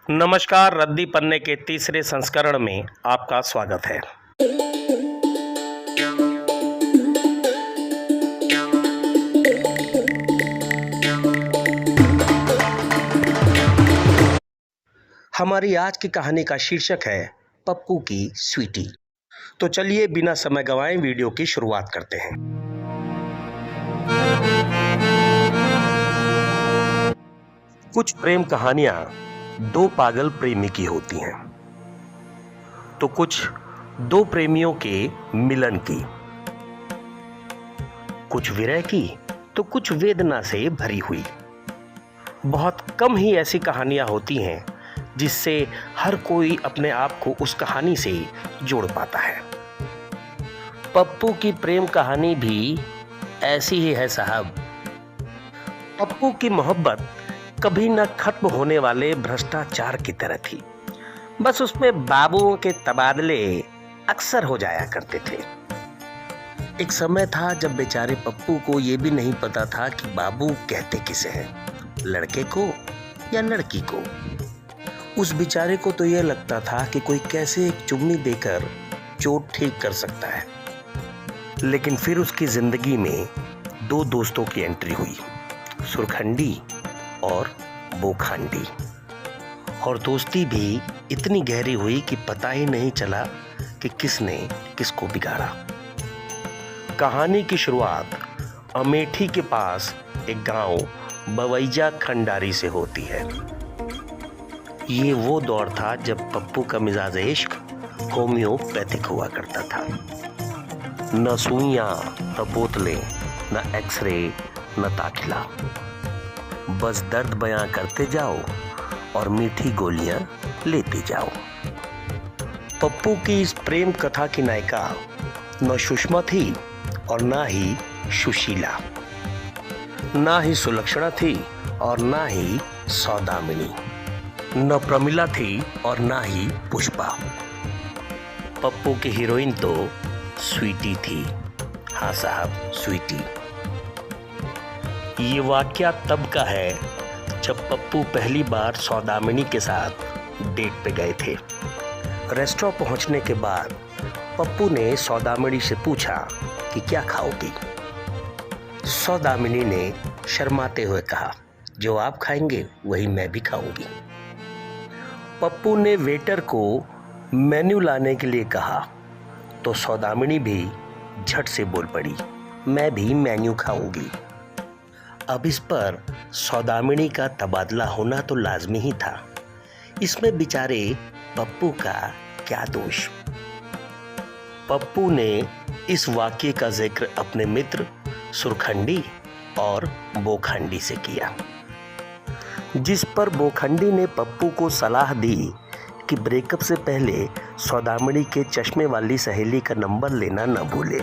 नमस्कार। रद्दी पन्ने के तीसरे संस्करण में आपका स्वागत है। हमारी आज की कहानी का शीर्षक है पप्पू की स्वीटी। तो चलिए बिना समय गंवाए वीडियो की शुरुआत करते हैं। कुछ प्रेम कहानियां दो पागल प्रेमी की होती हैं, तो कुछ दो प्रेमियों के मिलन की, कुछ विरह की तो कुछ वेदना से भरी हुई। बहुत कम ही ऐसी कहानियां होती हैं जिससे हर कोई अपने आप को उस कहानी से जोड़ पाता है। पप्पू की प्रेम कहानी भी ऐसी ही है साहब। पप्पू की मोहब्बत कभी न खत्म होने वाले भ्रष्टाचार की तरह थी। बस उसमें बाबुओं के तबादले अक्सर हो जाया करते थे। एक समय था जब बेचारे पप्पू को यह भी नहीं पता था कि बाबू कहते किसे हैं, लड़के को या लड़की को। उस बेचारे को तो यह लगता था कि कोई कैसे एक चुम्मी देकर चोट ठीक कर सकता है। लेकिन फिर उसकी जिंदगी में दो दोस्तों की एंट्री हुई, सुरखंडी और बोखांडी। और दोस्ती भी इतनी गहरी हुई कि पता ही नहीं चला कि किसने किसको बिगाड़ा। कहानी की शुरुआत अमेठी के पास एक गांव बवैजा खंडारी से होती है। ये वो दौर था जब पप्पू का मिजाज इश्क होम्योपैथिक हुआ करता था। न सुइयां, न बोतलें, न एक्सरे, न दाखिला, बस दर्द बयां करते जाओ और मीठी गोलियां लेते जाओ। पप्पू की इस प्रेम कथा की नायिका न सुषमा थी और ना ही सुशीला, ना ही सुलक्षणा थी और ना ही सौदामिनी, न प्रमिला थी और ना ही पुष्पा। पप्पू की हीरोइन तो स्वीटी थी। हाँ साहब, स्वीटी। ये वाकया तब का है जब पप्पू पहली बार सौदामिनी के साथ डेट पे गए थे। रेस्टोरेंट पहुंचने के बाद पप्पू ने सौदामिनी से पूछा कि क्या खाओगी। सौदामिनी ने शर्माते हुए कहा, जो आप खाएंगे वही मैं भी खाऊंगी। पप्पू ने वेटर को मेन्यू लाने के लिए कहा तो सौदामिनी भी झट से बोल पड़ी, मैं भी मेन्यू खाऊंगी। अब इस पर सौदामिनी का तबादला होना तो लाजमी ही था। इसमें बेचारे पप्पू का क्या दोष। पप्पू ने इस वाक्य का जिक्र अपने मित्र सुरखंडी और बोखंडी से किया, जिस पर बोखंडी ने पप्पू को सलाह दी कि ब्रेकअप से पहले सौदामिनी के चश्मे वाली सहेली का नंबर लेना न भूले।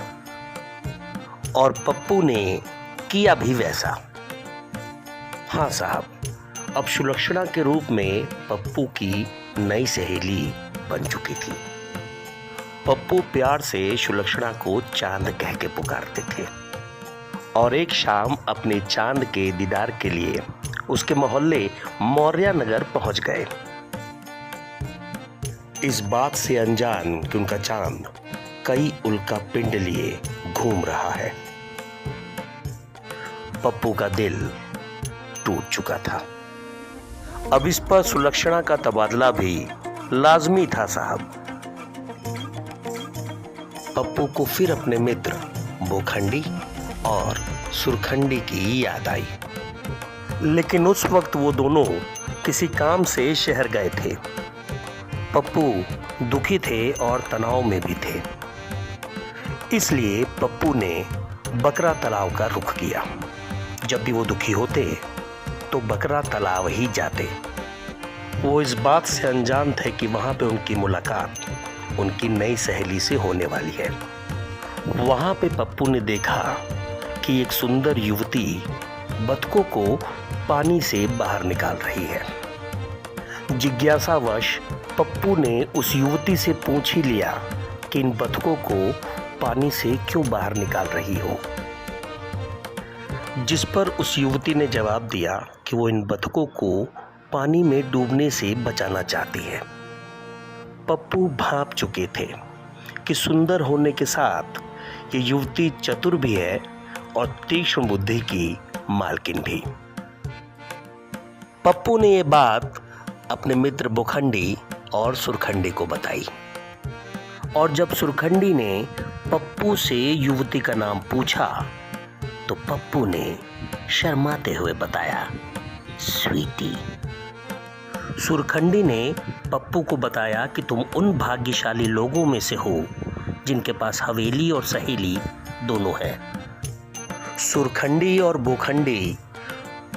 और पप्पू ने किया भी वैसा। हाँ साहब, अब सुलक्षणा के रूप में पप्पू की नई सहेली बन चुकी थी। पप्पू प्यार से सुलक्षणा को चांद कह के पुकारते थे और एक शाम अपने चांद के दीदार के लिए उसके मोहल्ले मौर्या नगर पहुंच गए, इस बात से अनजान कि उनका चांद कई उल्का पिंड लिए घूम रहा है। पप्पू का दिल टूट चुका था। अब इस पर सुलक्षणा का तबादला भी लाजमी था साहब। पप्पू को फिर अपने मित्र बोखंडी और सुरखंडी की याद आई, लेकिन उस वक्त वो दोनों किसी काम से शहर गए थे। पप्पू दुखी थे और तनाव में भी थे, इसलिए पप्पू ने बकरा तालाब का रुख किया। जब भी वो दुखी होते तो बकरा तालाब ही जाते। वो इस बात से अनजान थे कि वहाँ पे उनकी मुलाकात उनकी नई सहेली से होने वाली है। वहाँ पे पप्पू ने देखा कि एक सुंदर युवती बतखों को पानी से बाहर निकाल रही है। जिज्ञासावश पप्पू ने उस युवती से पूछ ही लिया कि इन बतखों को पानी से क्यों बाहर निकाल रही हो। जिस पर उस युवती ने जवाब दिया कि वो इन बतखों को पानी में डूबने से बचाना चाहती है। पप्पू भांप चुके थे कि सुंदर होने के साथ ये युवती चतुर भी है और तीक्ष्ण बुद्धि की मालकिन भी। पप्पू ने ये बात अपने मित्र बोखंडी और सुरखंडी को बताई, और जब सुरखंडी ने पप्पू से युवती का नाम पूछा तो पप्पू ने शर्माते हुए बताया, स्वीटी। सुरखंडी ने पप्पू को बताया कि तुम उन भाग्यशाली लोगों में से हो जिनके पास हवेली और सहेली दोनों हैं। सुरखंडी और बोखंडी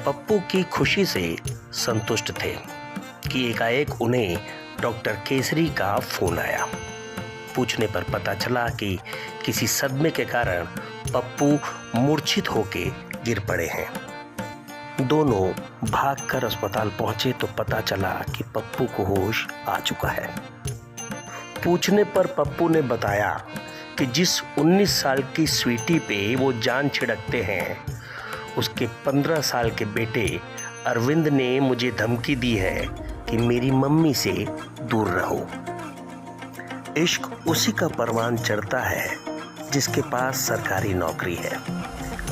पप्पू की खुशी से संतुष्ट थे कि एकाएक उन्हें डॉक्टर केसरी का फोन आया। पूछने पर पता चला कि किसी सदमे के कारण पप्पू मूर्छित होके गिर पड़े हैं। दोनों भागकर अस्पताल पहुंचे तो पता चला कि पप्पू को होश आ चुका है। पूछने पर पप्पू ने बताया कि जिस 19 साल की स्वीटी पे वो जान छिड़कते हैं, उसके 15 साल के बेटे अरविंद ने मुझे धमकी दी है कि मेरी मम्मी से दूर रहो। इश्क उसी का परवान चढ़ता है जिसके पास सरकारी नौकरी है।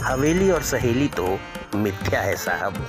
हवेली और सहेली तो मिथ्या है साहब।